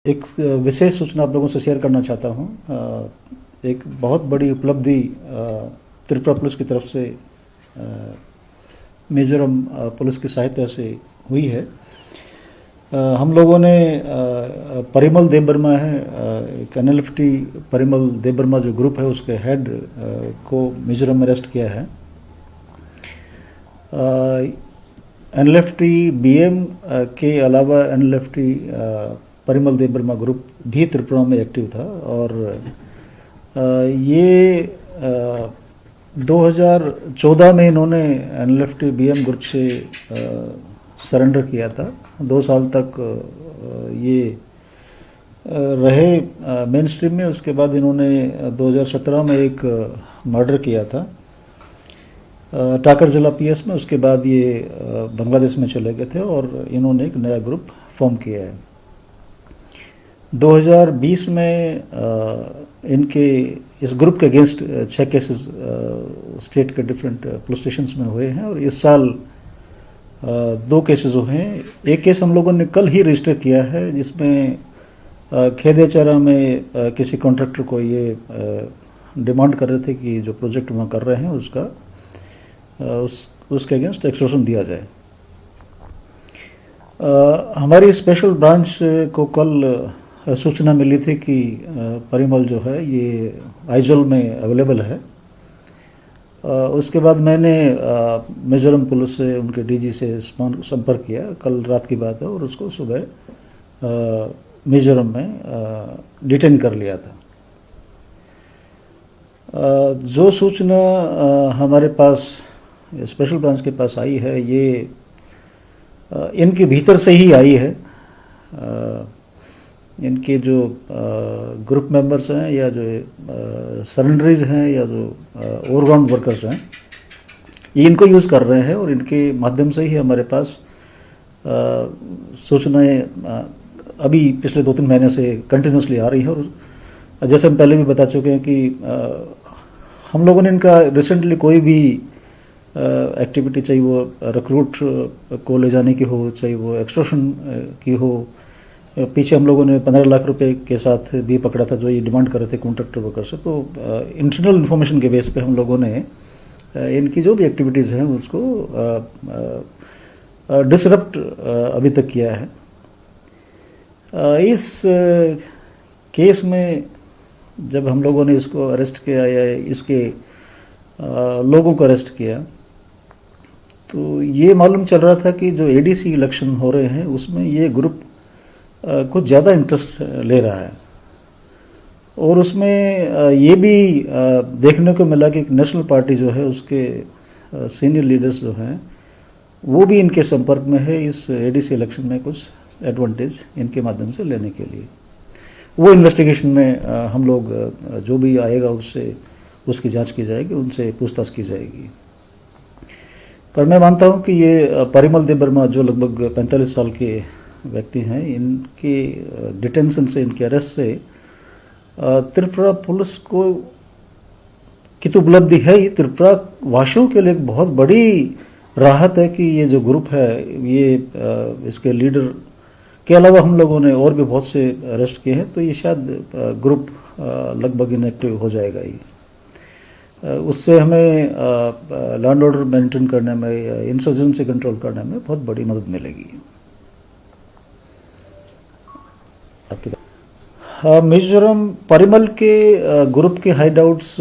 एक विशेष सूचना आप लोगों से शेयर करना चाहता हूँ। एक बहुत बड़ी उपलब्धि त्रिपुरा पुलिस की तरफ से मिजोरम पुलिस की सहायता से हुई है। हम लोगों ने परिमल देबबर्मा है, एक एनएलएफटी परिमल देबबर्मा जो ग्रुप है उसके हेड को मिजोरम में अरेस्ट किया है। एनएलएफटी बीएम के अलावा एनएलएफटी परिमल देबबर्मा ग्रुप भी त्रिपुरा में एक्टिव था और ये 2014 में इन्होंने एनएलएफटी बीएम ग्रुप से सरेंडर किया था। 2 साल तक ये रहे मेन स्ट्रीम में। उसके बाद इन्होंने 2017 में एक मर्डर किया था टाकर ज़िला पीएस में। उसके बाद ये बांग्लादेश में चले गए थे और इन्होंने एक नया ग्रुप फॉर्म किया है। 2020 में इनके इस ग्रुप के अगेंस्ट 6 केसेस स्टेट के डिफरेंट पुलिस स्टेशंस में हुए हैं और इस साल 2 केसेस हुए हैं। एक केस हम लोगों ने कल ही रजिस्टर किया है जिसमें खेदेचारा में किसी कॉन्ट्रैक्टर को ये डिमांड कर रहे थे कि जो प्रोजेक्ट वहाँ कर रहे हैं उसका उसके अगेंस्ट एक्सटॉर्शन दिया जाए। हमारी स्पेशल ब्रांच को कल सूचना मिली थी कि परिमल जो है ये आइजोल में अवेलेबल है। उसके बाद मैंने मिजोरम पुलिस से उनके डीजी से संपर्क किया, कल रात की बात है, और उसको सुबह मिजोरम में डिटेन कर लिया था। जो सूचना हमारे पास स्पेशल ब्रांच के पास आई है ये इनके भीतर से ही आई है। इनके जो ग्रुप मेंबर्स हैं या जो सरेंडरीज हैं या जो ओवरग्राउंड वर्कर्स हैं ये इनको यूज़ कर रहे हैं और इनके माध्यम से ही हमारे पास सूचनाएं अभी पिछले 2-3 महीने से कंटिन्यूसली आ रही है। और जैसे हम पहले भी बता चुके हैं कि हम लोगों ने इनका रिसेंटली कोई भी एक्टिविटी, चाहे वो रिक्रूट को ले जाने की हो, चाहे वो एक्सटॉर्शन की हो, पीछे हम लोगों ने 15 लाख रुपए के साथ भी पकड़ा था जो ये डिमांड कर रहे थे कॉन्ट्रैक्टर वर्कर से। तो इंटरनल इन्फॉर्मेशन के बेस पे हम लोगों ने इनकी जो भी एक्टिविटीज़ हैं उसको डिसरप्ट अभी तक किया है। इस केस में जब हम लोगों ने इसको अरेस्ट किया या इसके लोगों को अरेस्ट किया तो ये मालूम चल रहा था कि जो एडीसी इलेक्शन हो रहे हैं उसमें ये ग्रुप कुछ ज़्यादा इंटरेस्ट ले रहा है और उसमें ये भी देखने को मिला कि एक नेशनल पार्टी जो है उसके सीनियर लीडर्स जो हैं वो भी इनके संपर्क में है इस एडीसी इलेक्शन में कुछ एडवांटेज इनके माध्यम से लेने के लिए। वो इन्वेस्टिगेशन में हम लोग जो भी आएगा उससे उसकी जांच की जाएगी, उनसे पूछताछ की जाएगी। पर मैं मानता हूं कि ये परिमल देबबर्मा जो लगभग 45 साल के व्यक्ति हैं, इनके डिटेंशन से, इनके अरेस्ट से त्रिपुरा पुलिस को की तो उपलब्धि है ही, त्रिपुरा वासियों के लिए एक बहुत बड़ी राहत है कि ये जो ग्रुप है ये इसके लीडर के अलावा हम लोगों ने और भी बहुत से अरेस्ट किए हैं। तो ये शायद ग्रुप लगभग इनएक्टिव हो जाएगा ही। उससे हमें लैंड ऑर्डर मेंटेन करने में, इंसर्जेंसी कंट्रोल करने में बहुत बड़ी मदद मिलेगी। मिजोरम परिमल के ग्रुप के हाइडआउट्स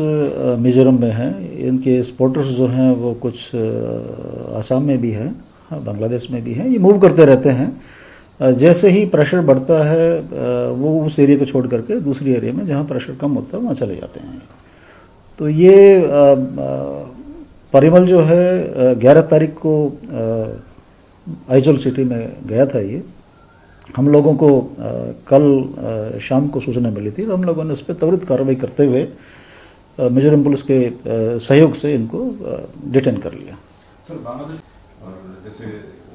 मिजोरम में हैं। इनके सपोर्टर्स जो हैं वो कुछ आसाम में भी हैं, बांग्लादेश में भी हैं। ये मूव करते रहते हैं। जैसे ही प्रेशर बढ़ता है वो उस एरिया को छोड़ करके दूसरी एरिया में जहाँ प्रेशर कम होता है वहाँ चले जाते हैं। तो ये परिमल जो है 11 तारीख को आइजोल सिटी में गया था। ये हम लोगों को कल शाम को सूचना मिली थी, तो हम लोगों ने उस पर त्वरित कार्रवाई करते हुए मिजोरम पुलिस के सहयोग से इनको डिटेन कर लिया। सर, बांग्लादेश और जैसे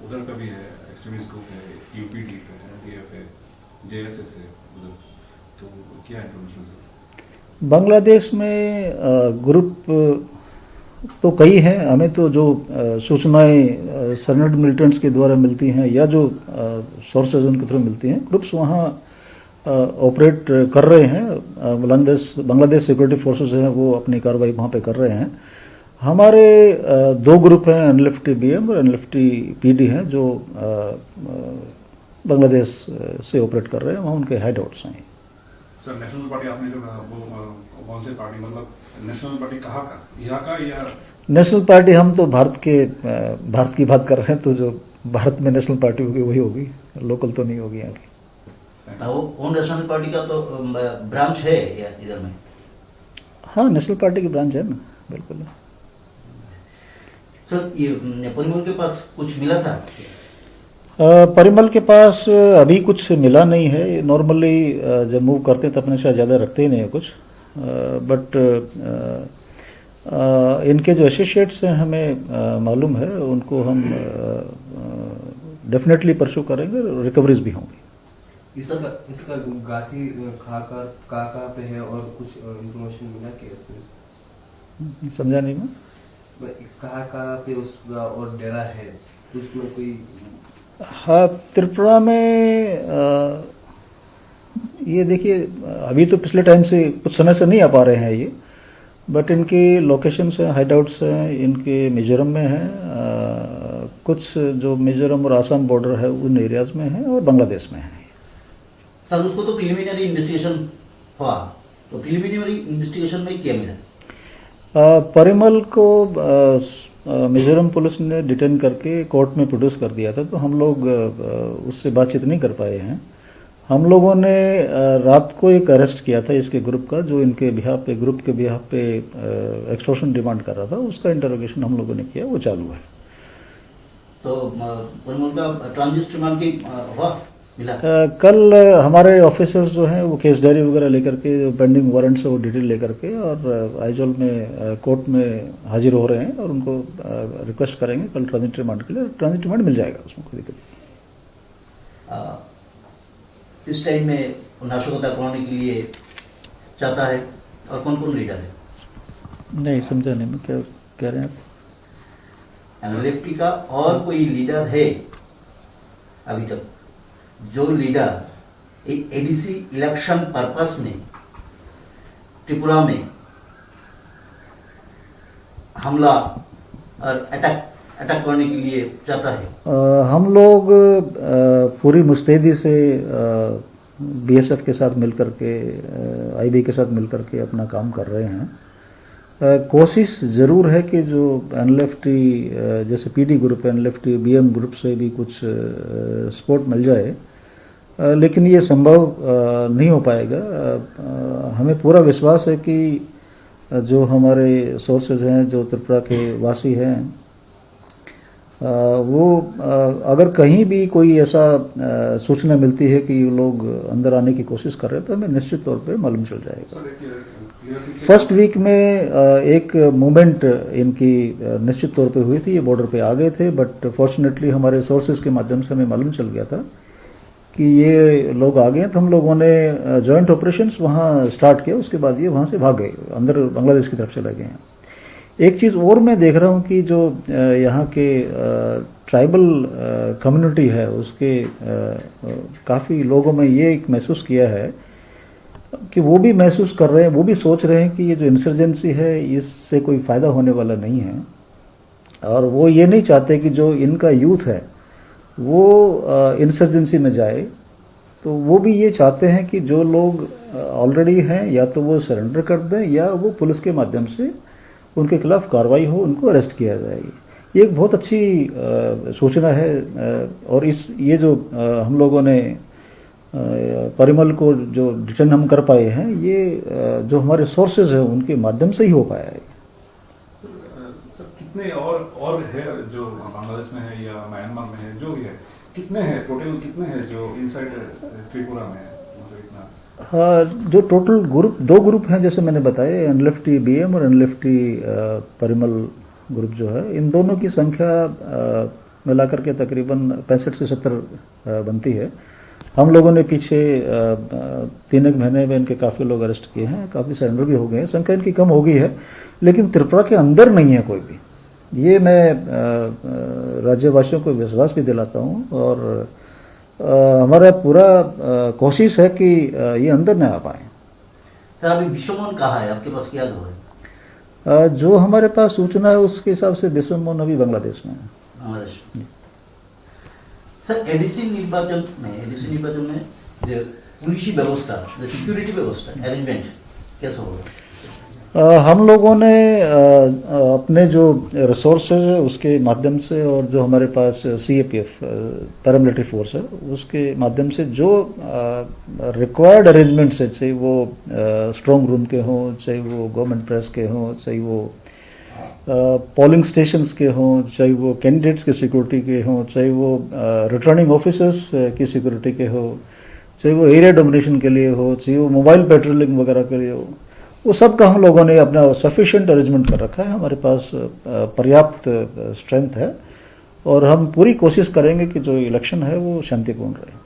उधर का भी है, एक्सट्रीमिस्ट ग्रुप है, यूपीडी है, डीएफ है, जेएसएस है उधर, तो क्या इन्फॉर्मेशन सर? बांग्लादेश में ग्रुप तो कई हैं। हमें तो जो सूचनाएं सरेंडर्ड मिलिटेंट्स के द्वारा मिलती हैं या जो सोर्सेज उनके थ्रू मिलती हैं, ग्रुप्स वहाँ ऑपरेट कर रहे हैं। बांग्लादेश सिक्योरिटी फोर्सेस हैं, वो अपनी कार्रवाई वहाँ पे कर रहे हैं। हमारे दो ग्रुप हैं, एनएलएफटी बीएम और एनएलएफटी पीडी हैं, जो बांग्लादेश से ऑपरेट कर रहे हैं। वहाँ उनके हेड आउट्स हैं। सर, नेशनल पार्टी आपने जो कहा वो कौन से पार्टी, मतलब नेशनल पार्टी कहाँ का, यहाँ का या? नेशनल पार्टी हम तो भारत की बात कर रहे हैं, तो जो भारत में नेशनल पार्टी होगी वही होगी, लोकल तो नहीं होगी यहाँ की। वो नेशनल पार्टी का तो ब्रांच है या इधर में? हाँ, नेशनल पार्टी की ब्रांच है ना, बिल्कुल। सर, ये परिमल के पास कुछ मिला था? परिमल के पास अभी कुछ मिला नहीं है। नॉर्मली जब मूव करते हैं तो अपने साथ ज़्यादा रखते ही नहीं है कुछ, बट इनके जो एसोसिएट्स हैं हमें मालूम है, उनको हम डेफिनेटली परस्यू करेंगे, रिकवरीज भी होंगी। इसका गाठी कहाँ पे है और कुछ इंफॉर्मेशन मिला क्या? समझा नहीं मैं। कहाँ पे उसका और डेरा है, उसमें कोई? हाँ, त्रिपुरा में ये देखिए, अभी तो पिछले टाइम से कुछ समय से नहीं आ पा रहे हैं ये, बट इनकी लोकेशंस हैं, हाइड आउट्स हैं, इनके मिजोरम में हैं, कुछ जो मिजोरम और आसाम बॉर्डर है उन एरियाज़ में हैं, और बांग्लादेश में हैं। सर, उसको तो प्रिलिमिनरी इन्वेस्टिगेशन हुआ, तो प्रिलिमिनरी इन्वेस्टिगेशन में क्या मिला? परिमल को मिजोरम पुलिस ने डिटेन करके कोर्ट में प्रोड्यूस कर दिया था, तो हम लोग उससे बातचीत नहीं कर पाए हैं। हम लोगों ने रात को एक अरेस्ट किया था इसके ग्रुप का, जो इनके बिहाफ पे, ग्रुप के बिहाफ पे एक्सटॉर्शन डिमांड कर रहा था। उसका इंटरोगेशन हम लोगों ने किया, वो चालू है। तो परिमल का ट्रांजिट रिमांड की हुआ मिला? कल हमारे ऑफिसर्स जो हैं वो केस डायरी वगैरह लेकर के, जो पेंडिंग वारंट्स है वो डिटेल लेकर के, और आइजोल में कोर्ट में हाजिर हो रहे हैं, और उनको रिक्वेस्ट करेंगे कल ट्रांजिट रिमांड के लिए। ट्रांजिट रिमांड मिल जाएगा, उसमें कोई दिक्कत नहीं। इस टाइम में नाशकता कराने के लिए चाहता है, और कौन कौन लीडर है? नहीं समझा नहीं मैं, क्या कह रहे हैं आप? एनएलएफटी का और कोई लीडर है अभी तक, जो लीडर एडीसी इलेक्शन पर्पस में त्रिपुरा में हमला और अटैक करने के लिए चाहता है? हम लोग पूरी मुस्तैदी से बीएसएफ के साथ मिलकर के, आईबी के साथ मिलकर के अपना काम कर रहे हैं। कोशिश ज़रूर है कि जो एनएलएफटी जैसे पीडी ग्रुप है, एनएलएफटी बीएम ग्रुप से भी कुछ सपोर्ट मिल जाए, लेकिन ये संभव नहीं हो पाएगा। हमें पूरा विश्वास है कि जो हमारे सोर्सेज हैं, जो त्रिपुरा के वासी हैं, वो अगर कहीं भी कोई ऐसा सूचना मिलती है कि लोग अंदर आने की कोशिश कर रहे हैं, तो हमें निश्चित तौर पे मालूम चल जाएगा। फर्स्ट वीक में एक मूवमेंट इनकी निश्चित तौर पे हुई थी, ये बॉर्डर पे आ गए थे, बट फॉर्चुनेटली हमारे सोर्सेज के माध्यम से हमें मालूम चल गया था कि ये लोग आ गए हैं, तो हम लोगों ने जॉइंट ऑपरेशंस वहाँ स्टार्ट किया। उसके बाद ये वहाँ से भाग गए, अंदर बांग्लादेश की तरफ चले गए हैं। एक चीज़ और मैं देख रहा हूँ कि जो यहाँ के ट्राइबल कम्युनिटी है, उसके काफ़ी लोगों में ये एक महसूस किया है कि वो भी महसूस कर रहे हैं, वो भी सोच रहे हैं कि ये जो इंसर्जेंसी है इससे कोई फ़ायदा होने वाला नहीं है, और वो ये नहीं चाहते कि जो इनका यूथ है वो इंसर्जेंसी में जाए। तो वो भी ये चाहते हैं कि जो लोग ऑलरेडी हैं या तो वो सरेंडर कर दें, या वो पुलिस के माध्यम से उनके खिलाफ कार्रवाई हो, उनको अरेस्ट किया जाएगी। ये एक बहुत अच्छी सूचना है, और ये जो हम लोगों ने परिमल को जो डिटेन हम कर पाए हैं, ये जो हमारे सोर्सेज हैं उनके माध्यम से ही हो पाया है। कितने और है जो बांग्लादेश में है या म्यांमार में है, जो भी है, कितने हैं टोटल, कितने हैं जो इनसाइड त्रिपुरा में है? हाँ, जो टोटल ग्रुप, दो ग्रुप हैं जैसे मैंने बताया, एनएलएफटी बीएम और एनएलएफटी परिमल ग्रुप जो है, इन दोनों की संख्या मिलाकर के तकरीबन 65 से 70 बनती है। हम लोगों ने पीछे 3 महीने में इनके काफ़ी लोग अरेस्ट किए हैं, काफ़ी सरेंडर भी हो गए हैं, संख्या इनकी कम हो गई है, लेकिन त्रिपुरा के अंदर नहीं है कोई भी। ये मैं राज्यवासियों को विश्वास भी दिलाता हूँ, और हमारा पूरा कोशिश है कि ये अंदर न आ पाए। सर अभी विश्वमोहन कहाँ है, आपके पास क्या खबर है? जो हमारे पास सूचना है उसके हिसाब से विश्वमोहन अभी बांग्लादेश में है। बांग्लादेश में। सर एडीसी निर्वाचन में जो पुलिसी व्यवस्था, जो सिक्योरिटी व्यवस्था अरेंजमेंट कैसा होगा? हम लोगों ने अपने जो रिसोर्सेज है उसके माध्यम से और जो हमारे पास CAPF पैरामिलिट्री फोर्स है उसके माध्यम से जो रिक्वायर्ड अरेंजमेंट्स है, चाहे वो स्ट्रॉन्ग रूम के हों, चाहे वो गवर्नमेंट प्रेस के हों, चाहे वो पोलिंग स्टेशंस के हों, चाहे वो कैंडिडेट्स के सिक्योरिटी के हों, चाहे वो रिटर्निंग ऑफिसर्स की सिक्योरिटी के हो, चाहे वो एरिया डोमिनेशन के लिए हो, चाहे वो मोबाइल पेट्रोलिंग वगैरह के लिए हो, वो सब का हम लोगों ने अपना सफिशिएंट अरेंजमेंट कर रखा है। हमारे पास पर्याप्त स्ट्रेंथ है और हम पूरी कोशिश करेंगे कि जो इलेक्शन है वो शांतिपूर्ण रहे।